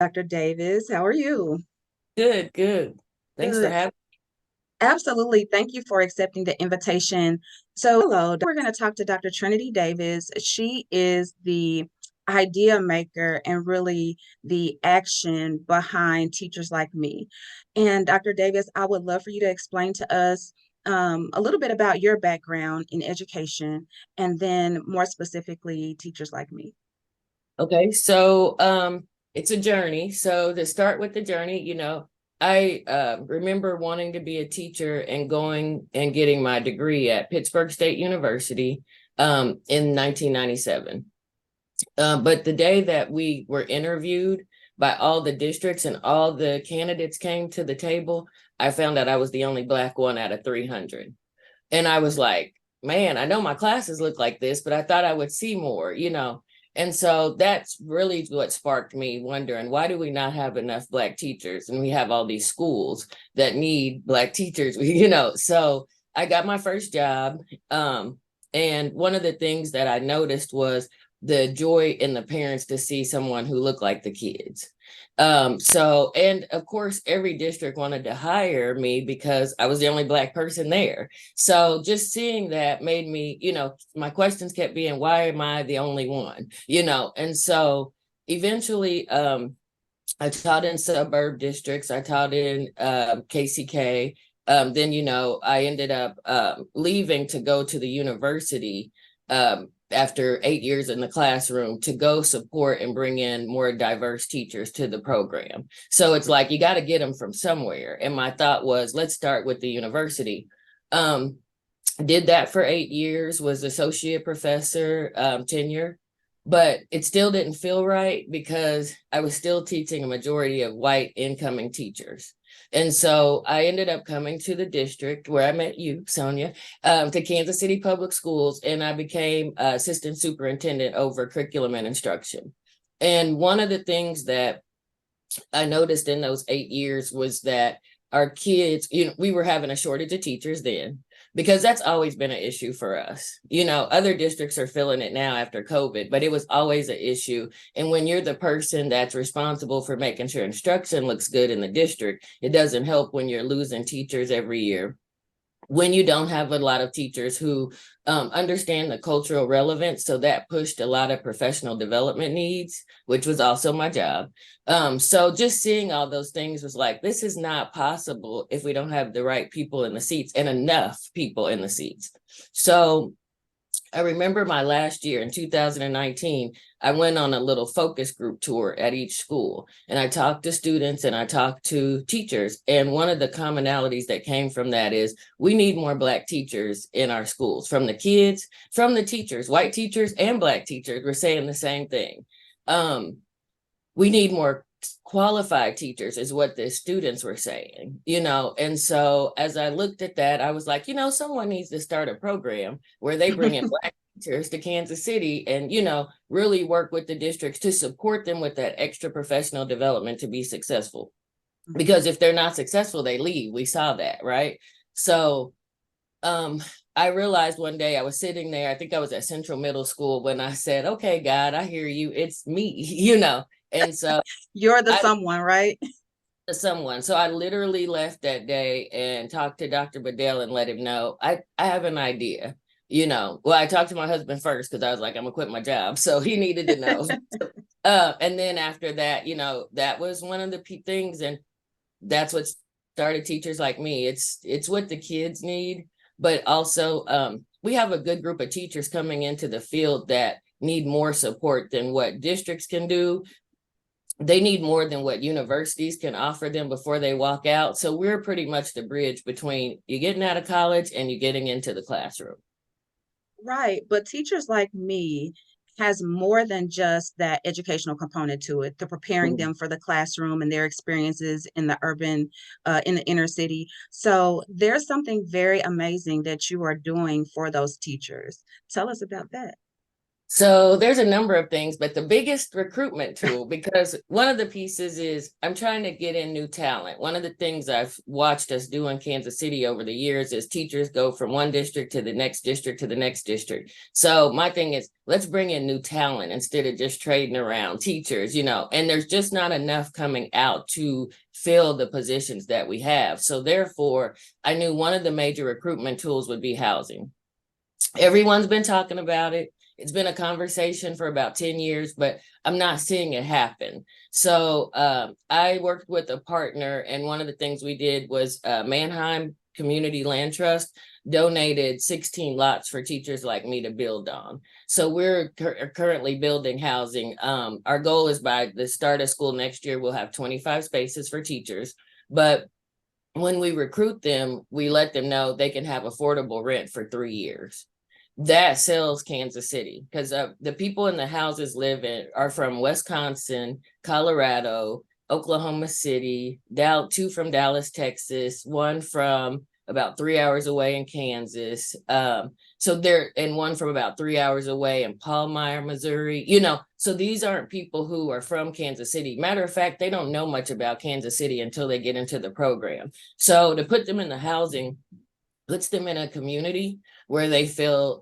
Dr. Davis. How are you? Good, good. Thanks for Good. having Absolutely. Thank you for accepting the invitation. So, hello, we're going to talk to Dr. Trinity Davis. She is the idea maker and really the action behind Teachers Like Me. And Dr. Davis, I would love for you to explain to us a little bit about your background in education and then more specifically, Teachers Like Me. Okay, so it's a journey. So to start with the journey, I remember wanting to be a teacher and going and getting my degree at Pittsburgh State University in 1997. But the day that we were interviewed by all the districts and all the candidates came to the table, I found out I was the only Black one out of 300. And I was like, man, I know my classes look like this, but I thought I would see more. And so that's really what sparked me wondering, why do we not have enough Black teachers? And we have all these schools that need Black teachers. So I got my first job. And one of the things that I noticed was the joy in the parents to see someone who looked like the kids. And of course, every district wanted to hire me because I was the only Black person there. So just seeing that made me, my questions kept being, why am I the only one? And so eventually, I taught in suburb districts. I taught in KCK. Then, I ended up leaving to go to the university after 8 years in the classroom to go support and bring in more diverse teachers to the program. So it's like you got to get them from somewhere. And my thought was, let's start with the university. Um, did that for 8 years, was associate professor tenure, but it still didn't feel right because I was still teaching a majority of white incoming teachers. And so I ended up coming to the district where I met you, Sonia, to Kansas City Public Schools, and I became assistant superintendent over curriculum and instruction. And one of the things that I noticed in those 8 years was that our kids, we were having a shortage of teachers then because that's always been an issue for us. Other districts are feeling it now after COVID, but it was always an issue. And when you're the person that's responsible for making sure instruction looks good in the district, it doesn't help when you're losing teachers every year, when you don't have a lot of teachers who understand the cultural relevance. So that pushed a lot of professional development needs, which was also my job. So just seeing all those things was like, this is not possible if we don't have the right people in the seats and enough people in the seats. So I remember my last year in 2019, I went on a little focus group tour at each school and I talked to students and I talked to teachers. And one of the commonalities that came from that is we need more Black teachers in our schools, from the kids, from the teachers, white teachers and Black teachers were saying the same thing. We need more qualified teachers is what the students were saying. And so as I looked at that, I was like, someone needs to start a program where they bring in Black teachers to Kansas City and really work with the districts to support them with that extra professional development to be successful, because if they're not successful they leave. We saw that, right? So um I realized one day, I was sitting there, I think I was at Central Middle School, when I said, okay, God, I hear you, it's me. And so You're the I someone, right? someone. So I literally left that day and talked to Dr. Bedell and let him know I have an idea. Well, I talked to my husband first because I was like, I'm gonna quit my job. So he needed to know. And then after that, that was one of the things, and that's what started Teachers Like Me. It's what the kids need, but also we have a good group of teachers coming into the field that need more support than what districts can do. They need more than what universities can offer them before they walk out. So we're pretty much the bridge between you getting out of college and you getting into the classroom. Right. But Teachers Like Me has more than just that educational component to it. They're preparing Mhm. them for the classroom and their experiences in the in the inner city. So there's something very amazing that you are doing for those teachers. Tell us about that. So there's a number of things, but the biggest recruitment tool, because one of the pieces is I'm trying to get in new talent. One of the things I've watched us do in Kansas City over the years is teachers go from one district to the next district to the next district. So my thing is, let's bring in new talent instead of just trading around teachers, and there's just not enough coming out to fill the positions that we have. So therefore, I knew one of the major recruitment tools would be housing. Everyone's been talking about it. It's been a conversation for about 10 years, but I'm not seeing it happen. So I worked with a partner, and one of the things we did was Manheim Community Land Trust donated 16 lots for teachers like me to build on. So we're currently building housing. Our goal is by the start of school next year, we'll have 25 spaces for teachers. But when we recruit them, we let them know they can have affordable rent for 3 years. That sells Kansas City because the people in the houses are from Wisconsin, Colorado, Oklahoma City, two from Dallas, Texas, one from about 3 hours away in Kansas. And one from about 3 hours away in Palmyra, Missouri. So these aren't people who are from Kansas City. Matter of fact, they don't know much about Kansas City until they get into the program. So to put them in the housing puts them in a community where they feel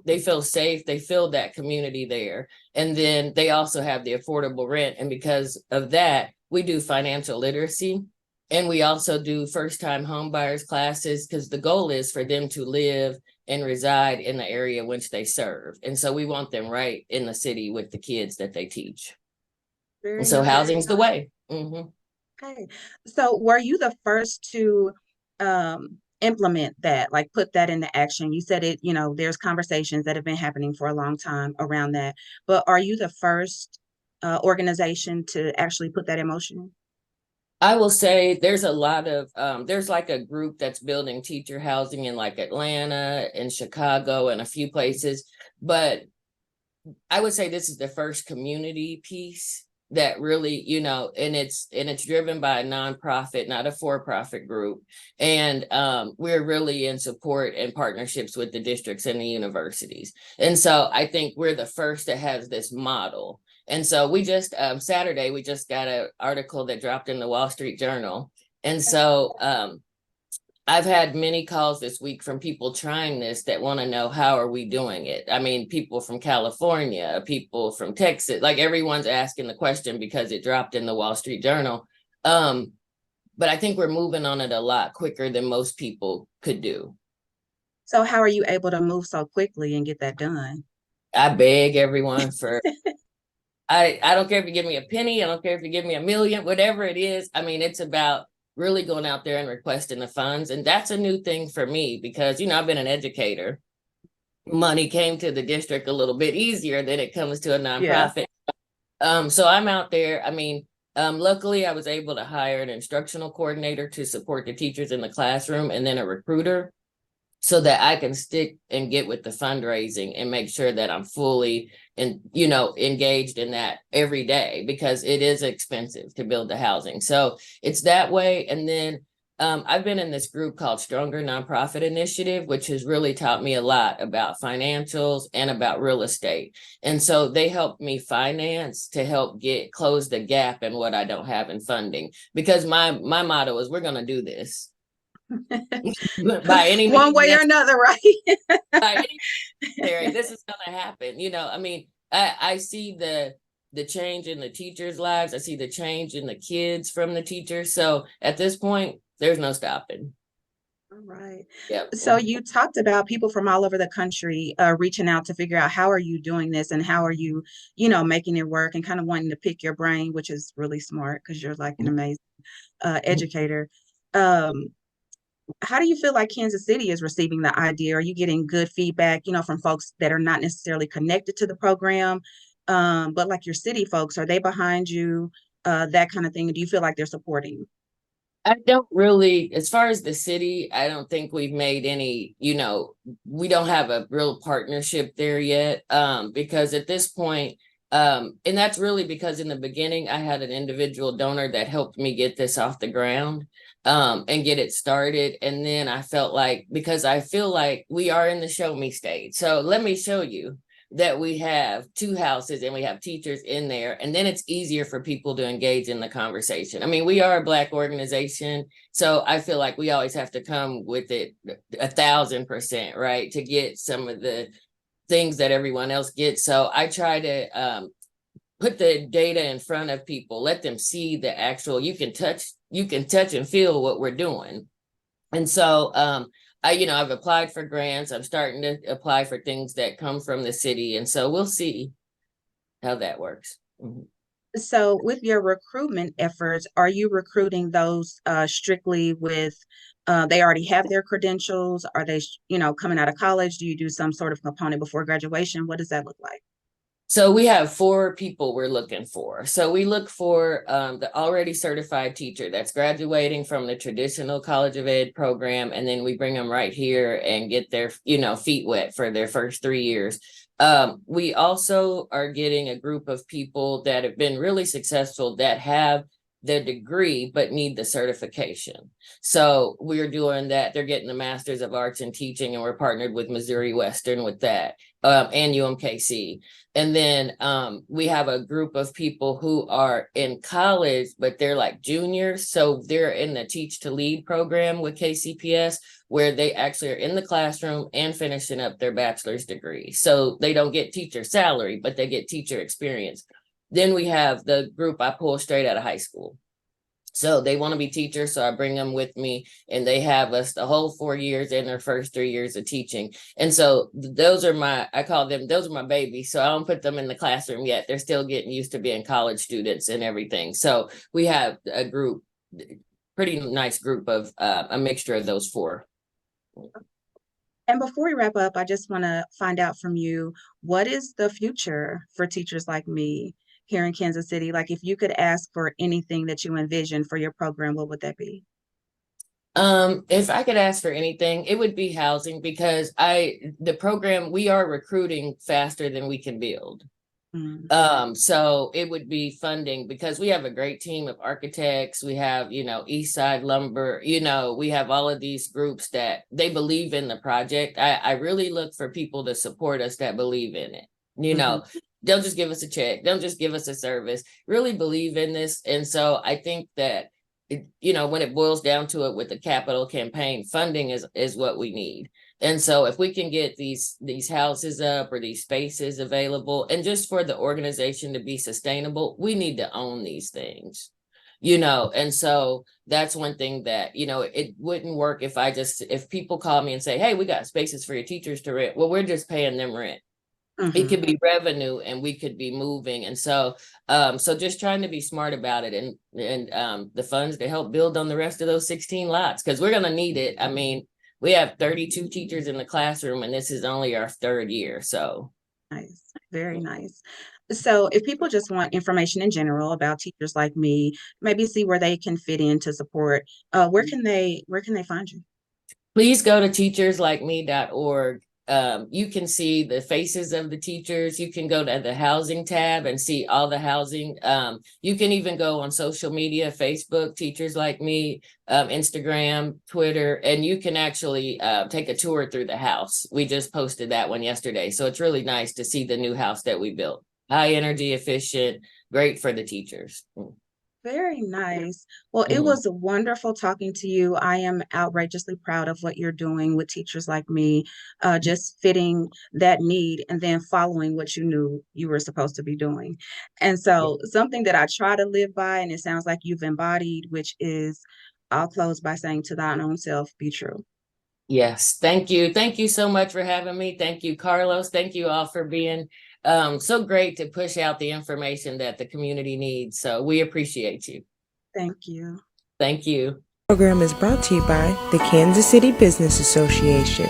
they feel safe, they feel that community there, and then they also have the affordable rent. And because of that, we do financial literacy, and we also do first time home buyers classes, because the goal is for them to live and reside in the area which they serve, and so we want them right in the city with the kids that they teach. And Very so nice. housing's the way. Mm-hmm. Okay. So were you the first to implement that, like put that into action? You said it, there's conversations that have been happening for a long time around that, but are you the first organization to actually put that in motion? I will say there's a lot of there's like a group that's building teacher housing in like Atlanta and Chicago and a few places, but I would say this is the first community piece that really, and it's driven by a nonprofit, not a for-profit group. And we're really in support and partnerships with the districts and the universities. And so I think we're the first that has this model. And so we just Saturday, we just got an article that dropped in the Wall Street Journal. And so I've had many calls this week from people trying this that want to know, how are we doing it? I mean, people from California, people from Texas, like everyone's asking the question because it dropped in the Wall Street Journal. But I think we're moving on it a lot quicker than most people could do. So how are you able to move so quickly and get that done? I beg everyone for, I don't care if you give me a penny, I don't care if you give me a million, whatever it is. I mean, it's about really going out there and requesting the funds. And that's a new thing for me because, I've been an educator. Money came to the district a little bit easier than it comes to a Yeah. nonprofit. So I'm out there. I mean, luckily I was able to hire an instructional coordinator to support the teachers in the classroom, and then a recruiter, so that I can stick and get with the fundraising and make sure that I'm fully engaged in that every day, because it is expensive to build the housing. So it's that way. And then I've been in this group called Stronger Nonprofit Initiative, which has really taught me a lot about financials and about real estate. And so they helped me finance to help close the gap in what I don't have in funding, because my motto is, we're going to do this by any One means way or necessary. another, right? By any necessary, this is going to happen. I mean, I see the change in the teachers' lives. I see the change in the kids from the teachers. So at this point, there's no stopping. All right. Yep. So you talked about people from all over the country reaching out to figure out how are you doing this and how are you, making it work, and kind of wanting to pick your brain, which is really smart because you're like an amazing educator. Um, how do you feel like Kansas City is receiving the idea? Are you getting good feedback, from folks that are not necessarily connected to the program, but like your city folks, are they behind you? That kind of thing. Do you feel like they're supporting? I don't really, as far as the city, I don't think we've made any, we don't have a real partnership there yet. Because at this point, and that's really because in the beginning, I had an individual donor that helped me get this off the ground, and get it started. And then I felt like, because I feel like we are in the show me stage. So let me show you. that we have two houses and we have teachers in there, and then it's easier for people to engage in the conversation. I mean, we are a Black organization, so I feel like we always have to come with it 1,000%, right, to get some of the things that everyone else gets. So I try to put the data in front of people, let them see the actual, you can touch and feel what we're doing. And so I've applied for grants. I'm starting to apply for things that come from the city. And so we'll see how that works. Mhm. So with your recruitment efforts, are you recruiting those strictly with they already have their credentials? Are they, coming out of college? Do you do some sort of component before graduation? What does that look like? So we have 4 people we're looking for. So we look for the already certified teacher that's graduating from the traditional College of Ed program, and then we bring them right here and get their, feet wet for their first 3 years. We also are getting a group of people that have been really successful that have the degree but need the certification. So we're doing that. They're getting the Masters of Arts in Teaching, and we're partnered with Missouri Western with that, and UMKC. And then we have a group of people who are in college, but they're like juniors. So they're in the Teach to Lead program with KCPS, where they actually are in the classroom and finishing up their bachelor's degree. So they don't get teacher salary, but they get teacher experience. Then we have the group I pull straight out of high school. So they want to be teachers, so I bring them with me, and they have us the whole 4 years in their first 3 years of teaching. And so those are those are my babies. So I don't put them in the classroom yet. They're still getting used to being college students and everything. So we have a group, pretty nice group of a mixture of those 4. And before we wrap up, I just want to find out from you, what is the future for teachers like me here in Kansas City? Like, if you could ask for anything that you envision for your program, what would that be? If I could ask for anything, it would be housing, because the program, we are recruiting faster than we can build. Mm. So it would be funding, because we have a great team of architects. We have, East Side Lumber, we have all of these groups that they believe in the project. I really look for people to support us that believe in it. Mhm. Don't just give us a check. Don't just give us a service. Really believe in this. And so I think that, when it boils down to it with the capital campaign, funding is what we need. And so if we can get these houses up or these spaces available, and just for the organization to be sustainable, we need to own these things. And so that's one thing that, it wouldn't work if people call me and say, hey, we got spaces for your teachers to rent. Well, we're just paying them rent. It Mhm. could be revenue, and we could be moving. And so just trying to be smart about it, and the funds to help build on the rest of those 16 lots, because we're going to need it. I mean, we have 32 teachers in the classroom, and this is only our 3rd year. So Nice, very nice. So if people just want information in general about teachers like me, maybe see where they can fit in to support, where can they find you? please go to teacherslikeme.org. You can see the faces of the teachers. You can go to the housing tab and see all the housing. You can even go on social media, Facebook, Teachers Like Me, Instagram, Twitter, and you can actually take a tour through the house. We just posted that one yesterday. So it's really nice to see the new house that we built. High energy efficient, great for the teachers. Very nice. Well, it Mhm. was wonderful talking to you. I am outrageously proud of what you're doing with teachers like me, just fitting that need and then following what you knew you were supposed to be doing. And so, something that I try to live by, and it sounds like you've embodied, which is, I'll close by saying, to thine own self, be true. Yes, thank you. Thank you so much for having me. Thank you, Carlos. Thank you all for being so great to push out the information that the community needs. So we appreciate you. Thank you. Thank you. Program is brought to you by the Kansas City Business Association.